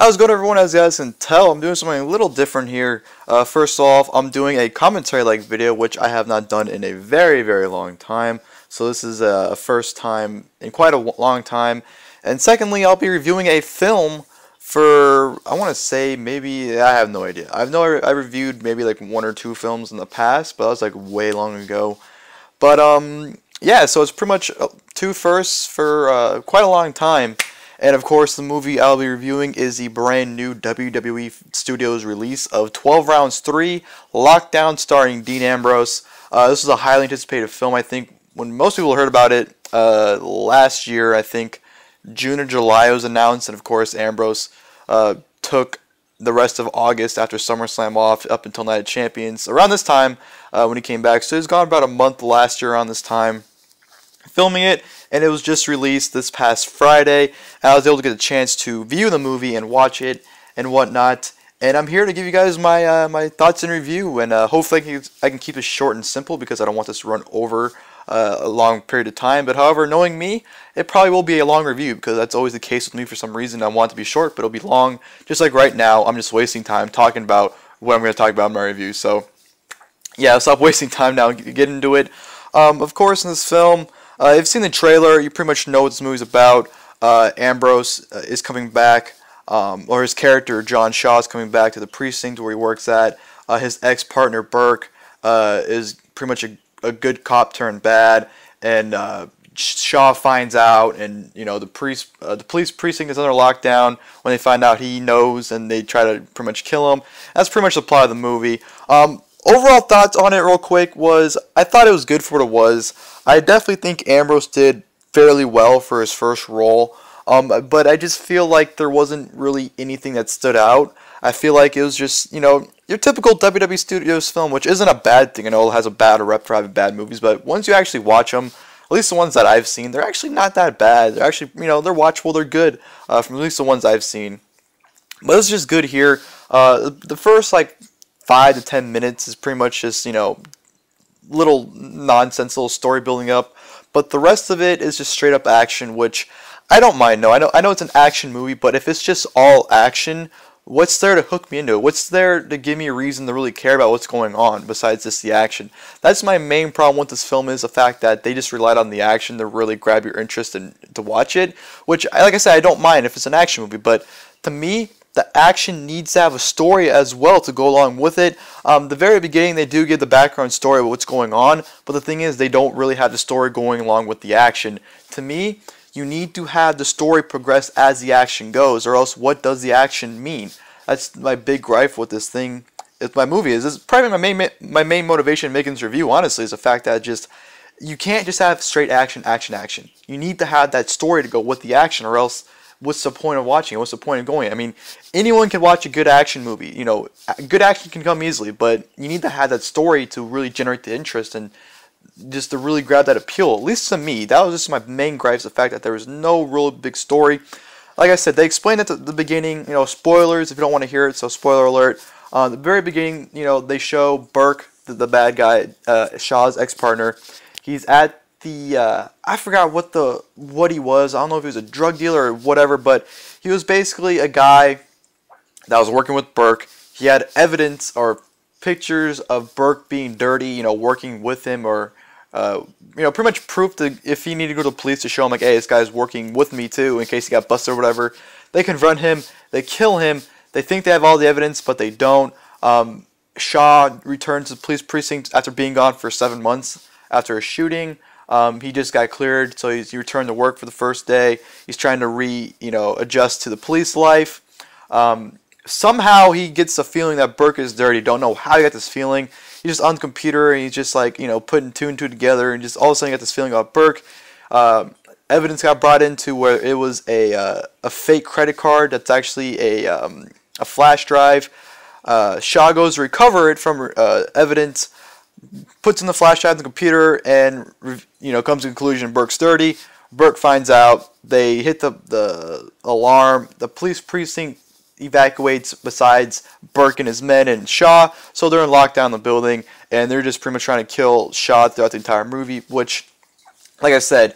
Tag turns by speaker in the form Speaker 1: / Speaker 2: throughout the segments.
Speaker 1: How's it going, everyone? As you guys can tell, I'm doing something a little different here. First off, I'm doing a commentary-like video, which I have not done in a very, very long time. So this is a first time in quite a long time. And secondly, I'll be reviewing a film for, I want to say, maybe, I have no idea. I reviewed maybe like one or two films in the past, but that was like way long ago. But, yeah, so it's pretty much two firsts for quite a long time. And of course, the movie I'll be reviewing is the brand new WWE Studios release of 12 Rounds 3, Lockdown, starring Dean Ambrose. This was a highly anticipated film. I think when most people heard about it last year, I think June or July it was announced. And of course, Ambrose took the rest of August after SummerSlam off up until Night of Champions. Around this time when he came back. So he's gone about a month last year around this time filming it, and it was just released this past Friday. I was able to get a chance to view the movie and watch it and whatnot, and I'm here to give you guys my my thoughts and review, and hopefully I can keep it short and simple because I don't want this to run over a long period of time. But however, knowing me, it probably will be a long review because that's always the case with me. For some reason, I want it to be short, but it'll be long. Just like right now, I'm just wasting time talking about what I'm going to talk about in my review. So yeah, I'll stop wasting time now and get into it. Of course, in this film, if you've seen the trailer, you pretty much know what this movie's about. Ambrose is coming back, or his character, John Shaw, is coming back to the precinct where he works at. His ex-partner, Burke, is pretty much a good cop turned bad, and Shaw finds out, and you know the police precinct is under lockdown. When they find out, he knows, and they try to pretty much kill him. That's pretty much the plot of the movie. Overall thoughts on it real quick was, I thought it was good for what it was. I definitely think Ambrose did fairly well for his first role, but I just feel like there wasn't really anything that stood out. I feel like it was just, you know, your typical WWE Studios film, which isn't a bad thing. I know it has a bad rep for having bad movies, but once you actually watch them, at least the ones that I've seen, they're actually not that bad. They're actually, you know, they're watchable, they're good, from at least the ones I've seen. But it's just good here. The first, like, 5 to 10 minutes is pretty much just, you know, little nonsensical story building up, but the rest of it is just straight up action, which I don't mind. No, I know it's an action movie, but if it's just all action, what's there to hook me into it? What's there to give me a reason to really care about what's going on besides just the action? That's my main problem with this film, is the fact that they just relied on the action to really grab your interest and to watch it, which, like I said, I don't mind if it's an action movie, but to me, the action needs to have a story as well to go along with it. The very beginning, they do give the background story of what's going on, but the thing is, they don't really have the story going along with the action. To me, you need to have the story progress as the action goes, or else what does the action mean? That's my big gripe with this thing. My movie is. This is probably my main motivation in making this review, honestly, is the fact that you can't just have straight action. You need to have that story to go with the action, or else what's the point of watching it? What's the point of going? I mean, anyone can watch a good action movie. You know, good action can come easily, but you need to have that story to really generate the interest and just to really grab that appeal. At least to me, that was just my main gripe, the fact that there was no real big story. Like I said, they explained it at the beginning. You know, spoilers if you don't want to hear it, so spoiler alert. The very beginning, you know, they show Burke, the bad guy, Shaw's ex-partner. He's at the I forgot what he was. I don't know if he was a drug dealer or whatever, but he was basically a guy that was working with Burke. He had evidence or pictures of Burke being dirty, you know, working with him, or you know, pretty much proof that if he needed to go to the police to show him, like, hey, this guy's working with me too, in case he got busted or whatever. They confront him, they kill him. They think they have all the evidence, but they don't. Shaw returns to the police precinct after being gone for 7 months after a shooting. He just got cleared, so he returned to work for the first day. He's trying to adjust to the police life. Somehow he gets a feeling that Burke is dirty. Don't know how he got this feeling. He's just on the computer, and he's just like, you know, putting two and two together, and just all of a sudden got this feeling about Burke. Evidence got brought into where it was a fake credit card that's actually a flash drive. Shaw goes to recover it from evidence, puts in the flash drive in the computer, and, you know, comes to the conclusion Burke's dirty. Burke finds out. They hit the alarm. The police precinct evacuates besides Burke and his men and Shaw, so they're in lockdown in the building, and they're just pretty much trying to kill Shaw throughout the entire movie, which, like I said,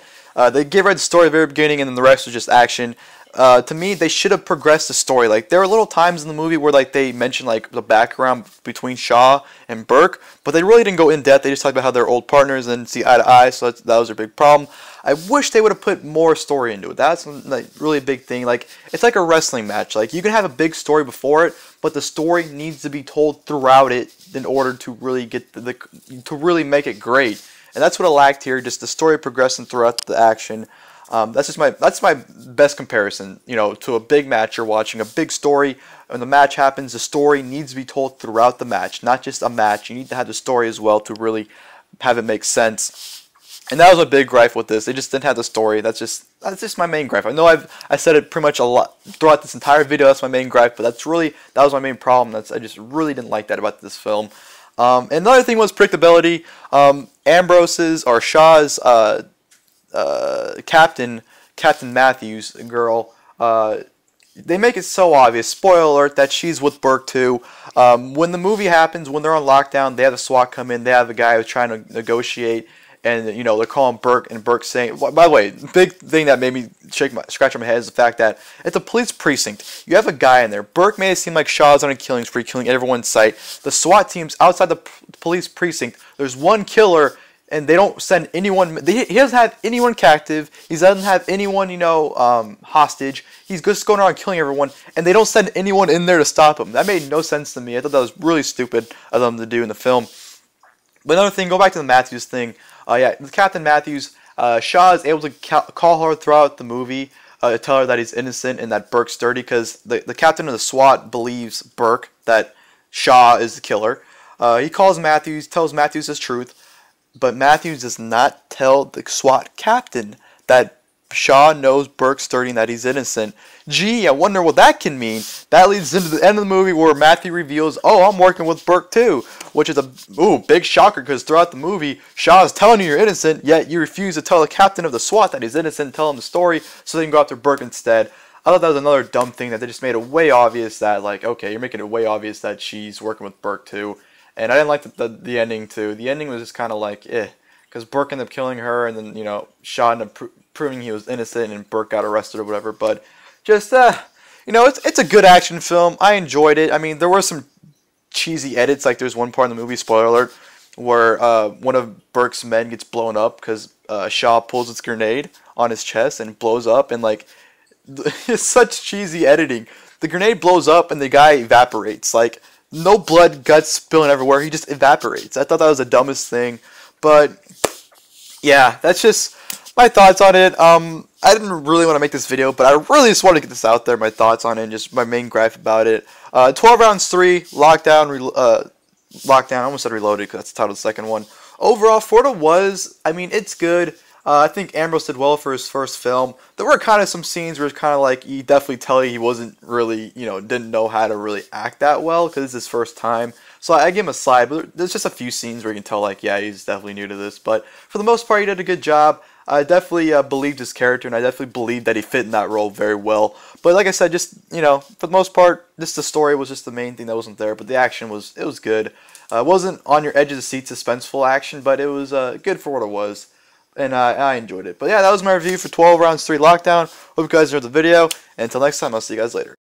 Speaker 1: they gave right the story at the very beginning, and then the rest was just action. to me, they should have progressed the story. Like, there were little times in the movie where, like, they mentioned, like, the background between Shaw and Burke, but they really didn't go in depth. They just talked about how they're old partners and see eye to eye, so that was their big problem. I wish they would have put more story into it. That's, like, really a big thing. Like, it's like a wrestling match. Like, you can have a big story before it, but the story needs to be told throughout it in order to really get to really make it great. And that's what I lacked here, just the story progressing throughout the action. That's my best comparison, you know, to a big match. You're watching a big story. When the match happens, the story needs to be told throughout the match, not just a match. You need to have the story as well to really have it make sense. And that was a big gripe with this. They just didn't have the story. That's just my main gripe. I know I said it pretty much a lot throughout this entire video. That's my main gripe, but that was my main problem. I just really didn't like that about this film. And another thing was predictability. Ambrose's or Shaw's Captain Matthews girl, they make it so obvious, spoiler alert, that she's with Burke too. When the movie happens, when they're on lockdown, they have the SWAT come in, they have a guy who's trying to negotiate, and you know, they're calling Burke, and Burke's saying, by the way, big thing that made me scratch my head is the fact that it's a police precinct. You have a guy in there. Burke made it seem like Shaw's on a killing spree, killing everyone in sight. The SWAT team's outside the police precinct. There's one killer, and they don't send anyone. He doesn't have anyone captive. He doesn't have anyone, you know, hostage. He's just going around killing everyone, and they don't send anyone in there to stop him. That made no sense to me. I thought that was really stupid of them to do in the film. But another thing, go back to the Matthews thing. Yeah, Captain Matthews, Shaw is able to call her throughout the movie, tell her that he's innocent and that Burke's dirty, because the captain of the SWAT believes Burke, that Shaw is the killer. He calls Matthews, tells Matthews his truth, but Matthews does not tell the SWAT captain that Shaw knows Burke's dirty and that he's innocent. Gee, I wonder what that can mean. That leads into the end of the movie where Matthew reveals, oh, I'm working with Burke too, which is a big shocker, because throughout the movie, Shaw is telling you you're innocent, yet you refuse to tell the captain of the SWAT that he's innocent and tell him the story so they can go after Burke instead. I thought that was another dumb thing, that they just made it way obvious that, like, okay, you're making it way obvious that she's working with Burke too. And I didn't like the ending too. The ending was just kind of like, because Burke ended up killing her, and then, you know, Shaw ended up proving he was innocent, and Burke got arrested or whatever. But just, you know, it's a good action film. I enjoyed it. I mean, there were some cheesy edits. Like, there's one part in the movie, spoiler alert, where one of Burke's men gets blown up because Shaw pulls his grenade on his chest and blows up, and like, it's such cheesy editing. The grenade blows up and the guy evaporates. Like, no blood, guts spilling everywhere. He just evaporates. I thought that was the dumbest thing. But yeah, that's just my thoughts on it. I didn't really want to make this video, but I really just wanted to get this out there, my thoughts on it, and just my main gripe about it. 12 Rounds 3, Lockdown, I almost said Reloaded because that's the title of the second one. Overall, for what it was, I mean, it's good. I think Ambrose did well for his first film. There were kind of some scenes where it's kind of like, you definitely tell he wasn't really, you know, didn't know how to really act that well because it's his first time. So I give him a slide, but there's just a few scenes where you can tell, like, yeah, he's definitely new to this. But for the most part, he did a good job. I definitely believed his character, and I definitely believed that he fit in that role very well. But like I said, just, you know, for the most part, just the story was just the main thing that wasn't there. But the action was good. It wasn't on your edge of the seat suspenseful action, but it was good for what it was. And I enjoyed it. But yeah, that was my review for 12 Rounds 3 Lockdown. Hope you guys enjoyed the video. And until next time, I'll see you guys later.